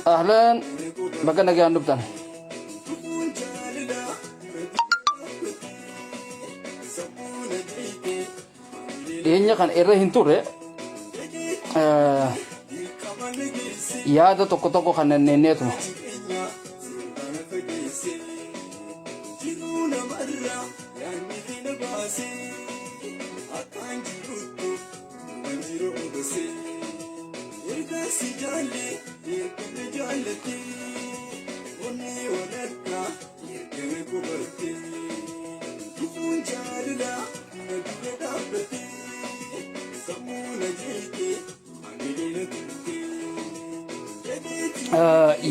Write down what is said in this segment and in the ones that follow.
أهلا بقى نجي عند ini kan era hinture ya ada toko-toko kan nenek tuh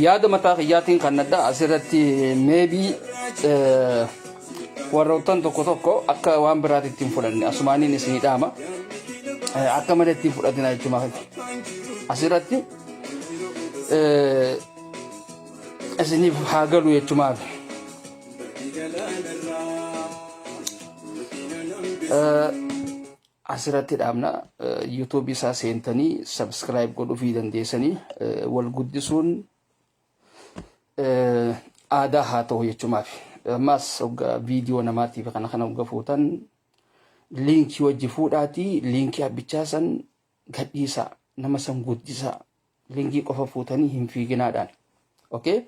yaada mataa qiyyaatiin kan adda asirratti maybe warroottan tokko tokko akka waan biraatti ittiin fudhanne asumaaniin isinii dhaama akka malee ittiin fudhatina jechuudha asirratti isiniif haa galu jechuudha asirratti dhaabna YouTube isaa seentanii subscribe godhuu fi dandeessanii wal guddisuun aadaa haa ta'u jechuudha ammas viidiyoo namaatiif kana uga fuutan linkii wajji fuudhaatii linkii abbichaa san gadhiisa nama san guddisa linkii qofa fuutanii hin fiiginaadhaan okay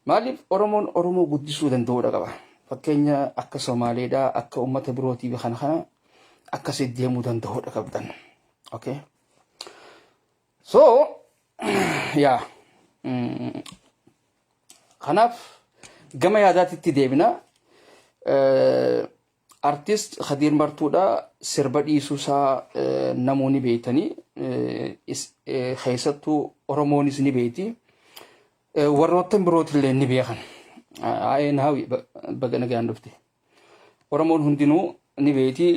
maaliif oromoo guddisuu danda'uudha qaba fakkeenya akka Somaaleedhaa akka uummata birootiif kana akka deemuu danda'uudha qabdan okay so yeah kanaaf gama yaadaatitti deebina artist Kadir Martuudha sirba dhiisuusaa namoonni beeytanii keessattuu oromoonis ni beeyti warroottan birootillee ni beekan naawi baga nagaan dhufte oromoon hundinuu ni beeyti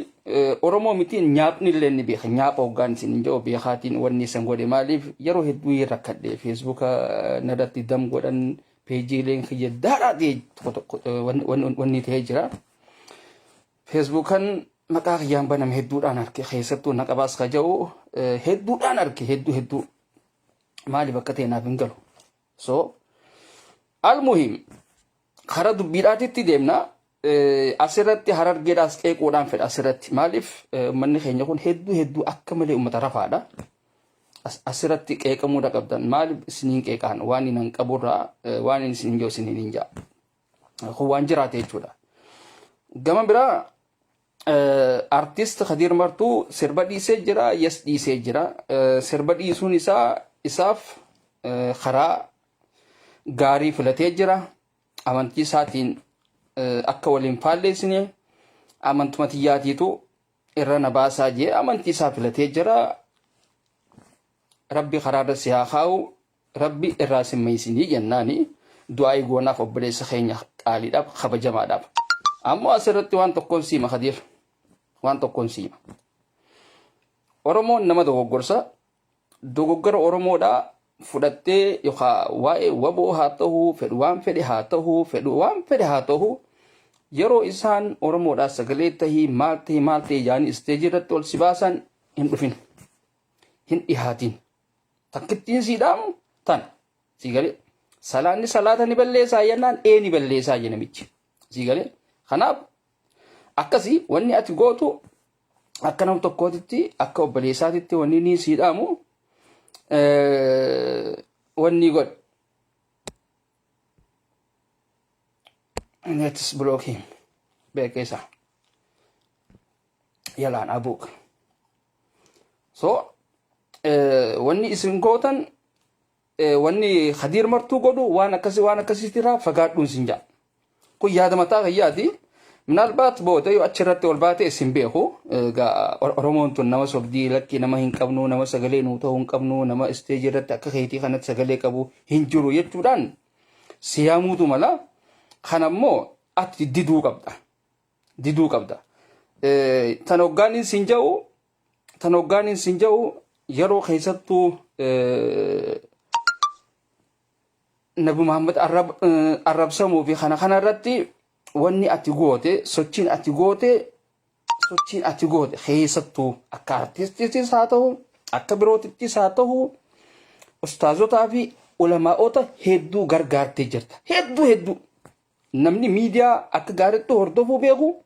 oromoo miti nyaapni illee ni beeka nyaapha hoggaan isin jedhu beekaatiin wanni san godhe maaliif yeroo hedduu rakkadhe Facebook narratti dam godhan peejiileen kiyya daadhaadhee wanni ta'ee jira Facebookan maqaa kiyyaan baname hedduudhaan arge keessattuu naqabaas ka jedhu hedduudhaan arge hedduu maaliif akka ta'e naaf hin galu so almuhim kara dubbiidhaatitti deemna asirratti harargeedhaas qeequudhaan fedha asirratti maaliif manni keenya kun hedduu akka malee uummata rafaadha asirratti qeeqamuudha qabdan maaliif isiniin qeeqaan waan hin qaburraa waan isiniin jiru isiniin hin jaa kun waan jiraate jechuudha gama biraa artist Kadir Martu sirba dhiisee jira yes dhiisee jira sirba dhiisuun isaaf karaa gaarii filatee jira amantii isaatiin akka waliin faalleessine amantuma tiyyaatiitu irra na baasaa jee amantii isaa filatee jira rabbi karaarra si haa kaa'u rabbi irraa simmeeysinii jennaani du'aa goonaaf obboleessa keenya qaaliidhaaf kabajamaadhaaf ammoo asirratti waan tokkoon siima Kadir waan tokkoon siima oromoon nama dogoggora oromoodhaa fudhattee yookaan waa'ee waboo haa ta'u fedhu waan fedhe haa ta'u yeroo isaan oromoodhaa sagalee tahii maal tahii jaanii isteejii irratti ol si baasan hin dhufin hin dhihaatin takkittiin siidhaamu tan siigalee salaanni salaata ni balleessaa jennaan ni balleessaa jenamichi siigalee kanaaf akkasii wanni ati gootu akka nam tokkootitti akka obboleessaatitti wanni ni siidhaamu wanni god let's block him beekesa yalaan abuuk so wanni isin gootan wanni Kadir Martu godhu waan akkasiitira fagaadhuun sin jaa kun yaada mataa kiyyaati minaalbaat booda yoo achirratti ol baate isin beeku Oromoon tun nama sobdii lakkii nama hin qabnu nama sagalee nuu ta'uu hin qabnu nama isteejii irratti akka keetii kanatti sagalee qabu hin jiru jechuudhaan siyaamuutu mala kanammoo ati diduu qabda tan hoggaanin sin ja'u yeroo keessattuu Nabi Muhammad arrabsamuu fi kana irratti wanni ati goote sochiin ati goote keessattuu akka artistiitis haa ta'u akka birootittis haa ta'u ustaazotaa fi ulamaa'ota hedduu gargaartee jirta hedduu namni miidiyaa akka gaariitti hordofuu beeku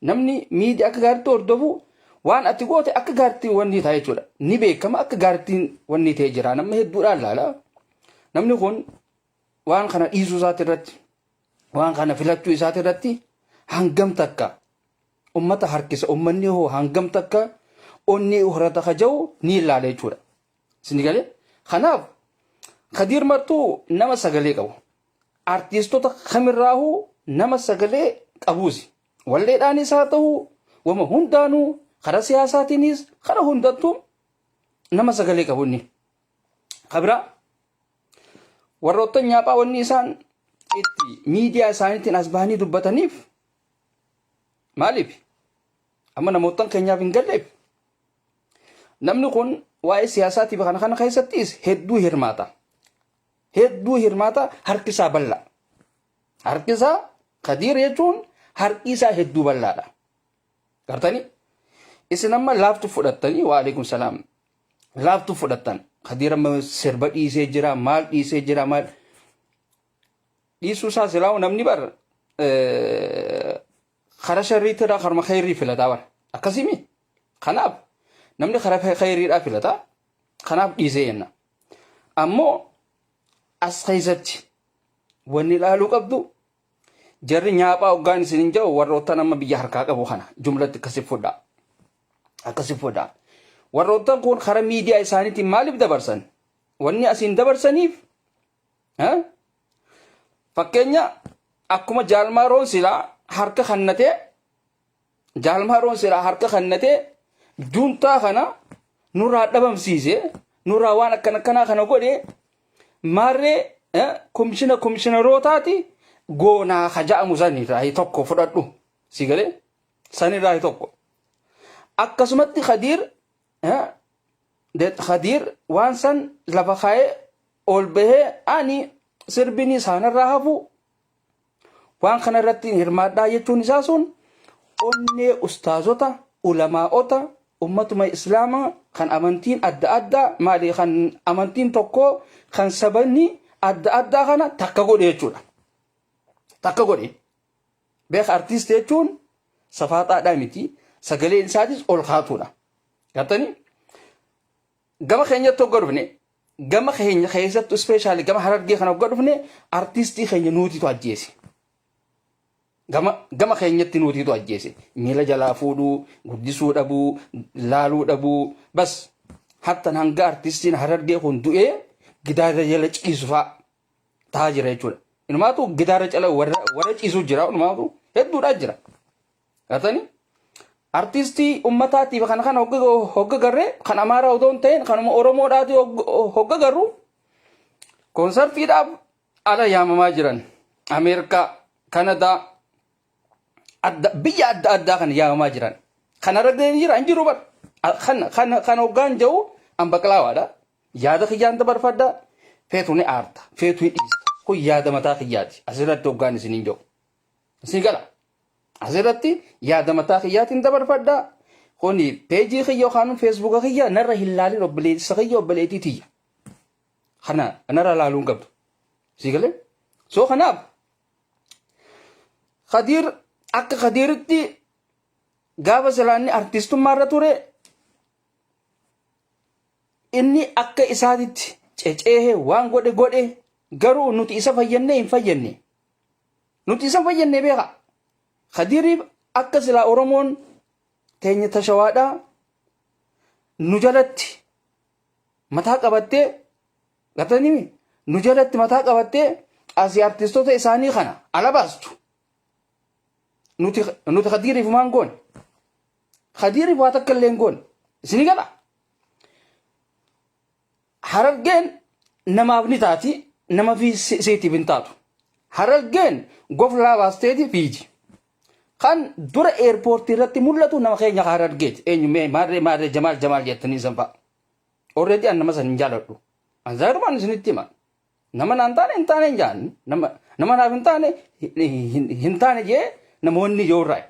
namni miidiyaa akka gaariitti hordofu waan ati goote akka gaariitti wanni ta'e jechuudha ni beekama akka gaariitti wanni ta'e jira nama hedduudhaan laala namni kun waan kana dhiisuu isaati irratti waan kana filachuu isaati irratti hangam takka ummata harkisa ummanni hoo hangam takka onni horata kajau ni ilaala jechuudha isin galee kanaaf Kadir Martu nama sagalee qabu artistoota kamirraahu nama sagalee qabuusi walleedhaanis haa ta'u wama hundaanuu kara siyaasaatiinis kara hundattuu nama sagalee qabu inni kabira warroota nyaphaa wanni isaan itti miidiyaa isaaniitiin as bahanii dubbataniif maaliif amma namootan keenyaaf hin galleef namni kun waa'ee siyaasaatiif kana keessattis hedduu hirmaata harkisaa bal'aa harkisaa Kadir jechuun harkisaa hedduu bal'aadha gartanii isin amma laaftu fudhattanii waalaikum salaam laaftu fudhattan Kadir amma sirba dhiisee jira maal dhiisee jira maal dhiisuu isaa silaawu namni bar kara sharriitirraa karma khayrii filataa bar akkasimi kanaaf namni kara khayriidhaa filataa kanaaf dhiisee jenna ammoo as keessatti wanni ilaaluu qabdu jarri nyaphaa hoggaan isinin jedhu warroota nama biyya harkaa qabu kana jumlatti akkasi fudha warroota kun kara miidiyaa isaaniitiin maaliif dabarsan wanni asiin dabarsaniif fakkeenya akkuma jaalmaaroon silaa harka kannatee juntaa kana nurraa dhabamsiise nurraa waan akkanaa kana godhe maarree komishinarootaati goonaa haja'amu sanirraa tokko fudhadhu si galee sanirraa tokko akkasumatti Kadir waan san lafa kaa'ee ol bahee ani sirbini isaanirraa hafu waan kana irratti hirmaadhaa jechuun isaa sun onnee ustaazota ulamaa'ota ummatuma islaamaa kan amantiin adda addaa maali kan amantiin tokko kan sabanni adda addaa kana takka godhe jechuudha takka godhe beeka artiist jechuun safaaxaadhaa miti sagaleen isaatis ol kaatuudha gartanii gama keenyatti hogga dhufne gama keenya keessattu ispeeshaali gama Harargee kana hogga dhufne artistii keenya nuutitu ajjeese gama keenyatti nuutitu ajjeese miila jalaa fuudhuu guddisuu dhabuu laaluu dhabuu bas hattan hanga artistiin Harargee kun du'ee gidaara jala ciisu fa'a ta'aa jira jechuudha inumaatu gidaara jala warra ciisuu jira inumaatu hedduudhaa jira gartanii artistii ummataatiif kana hogga garree kan Amaaraa otoo hin ta'in kanuma Oromoodhaati hogga garru konsertiidhaaf ala yaamamaa jiran Ameerikaa Kanadaa biyya adda addaa kan yaamamaa jiran kan Harargee jira hin jiru bar kan hoggaan jedhu an baqlaawaadha yaada kiyyaan dabarfadha feetu ni aarta feetu ni dhiista kun yaada mataa kiyyaati asirratti hoggaan isiniin jedhu isin gala asirratti yaada mataa kiyyaatiin dabarfadha kuni peejii kiyya yookaan feesbuuka kiyya narra hin laalin obboleessa kiyya obboleettii tiyya kana narra laaluun qabdu si galee soo kanaaf Kadir akka Kadiritti gaafa silaanni artistummaarra ture inni akka isaatitti ceceehe waan godhe garuu nuti isa fayyannee hin fayyannee nuti isan fayyannee beeka. Kadiriif akka silaa Oromoon teenya tashawaadhaa nu jalatti mataa qabattee gatanii nu jalatti mataa qabattee asii artistoota isaanii kana ala baastu. Nuti Kadiriif maan goone? Kadiriif waa takka illee hin goone. Isinii gala. Harargeen namaaf ni taati, nama fi seetiif hin taatu. Harargeen goflaa baasteeti fiiji. Kan dura eerpoortii irratti mul'atu nama keenya Harargeeti. Eenyu maarree Jamaal jettanii san fa'a. Already an nama san hin jaaladhu. An zaarumaan isinitti hima. Nama naan taane hin taane hin jaan. Nama naaf hin taane jee namoonni yoo irraa.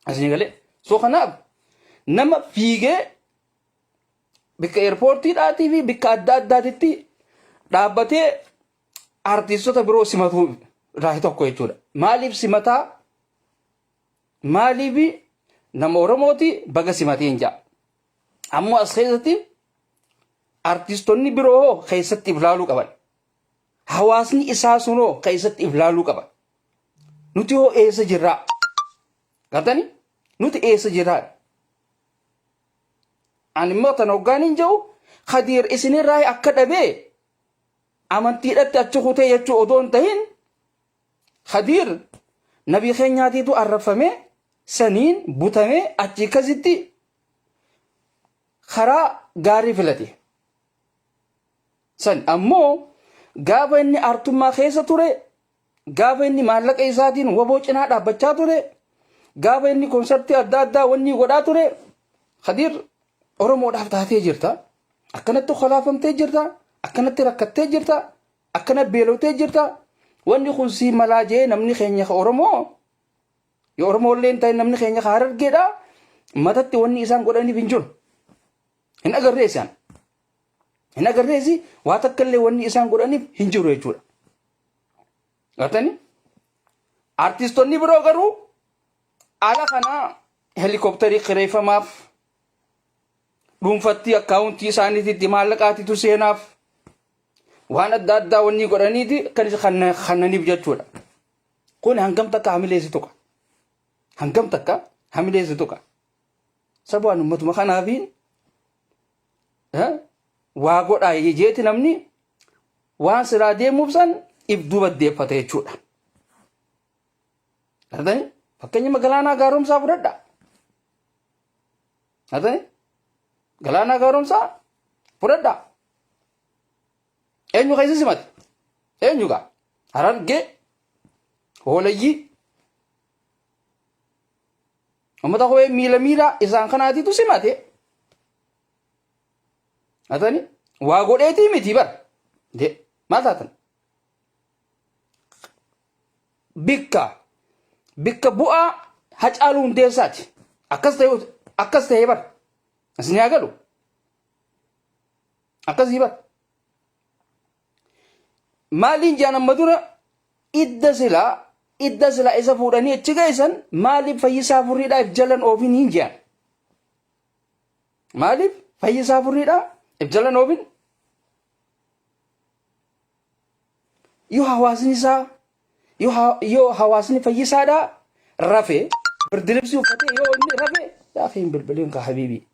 Asini galee. So kanaaf nama fiigee bikka eerpoortiidhaatii fi bikka adda addaatitti dhaabbatee artistoota biroo simatu irraa tokko jechuudha. Maaliif simataa? Maaliif nama Oromooti baga simatee hin jaa. Ammoo as keessatti artistoonni biroo keessatti ilaaluu qaban. Hawaasni isaa sunoo keessatti ilaaluu qaban. Nuti hoo eessa jirraa? Gatani? Nuti eessa jirraa? Ani immoo tan hoggaan hin jiru Kadir isinirraa akka dhabee amantiidhatti achi kutee jechuu odoo hin tahin Kadir nabii keenyaatiitu arrafamee saniin butamee achi akkasitti karaa gaarii filate. San ammoo gaafa inni artummaa keessa ture, gaafa inni maallaqa isaatiin waboo cinaa dhaabbachaa ture, gaafa inni konsartii adda addaa wanni godhaa ture, Kadir Oromoodhaaf taatee jirta. Akkanatti kholaafamtee jirta. Akkanatti rakkattee jirta. Akkana beelotee jirta. Wanni kun si malaa jee namni keenya Oromoo yoo Oromoo illee ta'e namni keenya Harargeedha. Matatti wanni isaan godhaniif hin jiru. Hin agarreessan. Hin agarreesi waa takka illee wanni isaan godhaniif hin jiru jechuudha. Gatani? Artistoonni biroo garuu ala kana helikopterii kireeffamaaf dhuunfatti akkaawuntii isaaniititti maallaqaatitu seenaaf waan adda addaa wanni godhaniiti kan isa kannaniif jechuudha. Kun hangam takka hamileessitu qaba. Hangam takka hamileessitu qaba. Sabaan ummatuma kanaafiin waa godhaa jeeti namni waan siraa deemuuf san if duuba deeffate jechuudha. Argani? Fakkeenya magalaanaa gaaromsaa fudhadha. Argani? Galaanaa gaaromsaa fudhadha. Eenyu keessa simate? Eenyu gaa? Harargee, Hoolayyii, uummata ho'ee miila isaan kanaatiitu simate. Atani waa godheetii miti bar. Maal taatan? Bikka bu'aa Hacaaluu Hundeessaati. Akkas ta'ee bar. Asini agalu. Akkasii bar. Maaliin jaan amma dura idda silaa isa fuudhanii achi geessan maaliif Fayyisaa Furriidhaaf jalan oofin hin jaan? Maaliif Fayyisaa Furriidhaaf jalan oofin? Yoo hawaasni Fayyisaadhaa rafee birdilibsii uffatee yoo inni rafee yaa fi hin bilbiliin ka habiibii.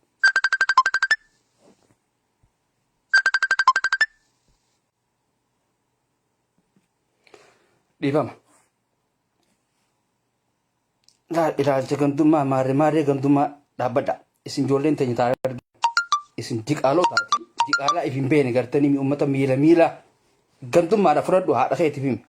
Dhiifama. Ilaalcha gantummaa maarree gantummaa dhaabbadha. Isin ijoolleen teenya taa'ee isin diqaaloo taati. Diqaalaa if hin beene gartanii uummata miila gantummaadha fudhadhu haadha keetiif himi.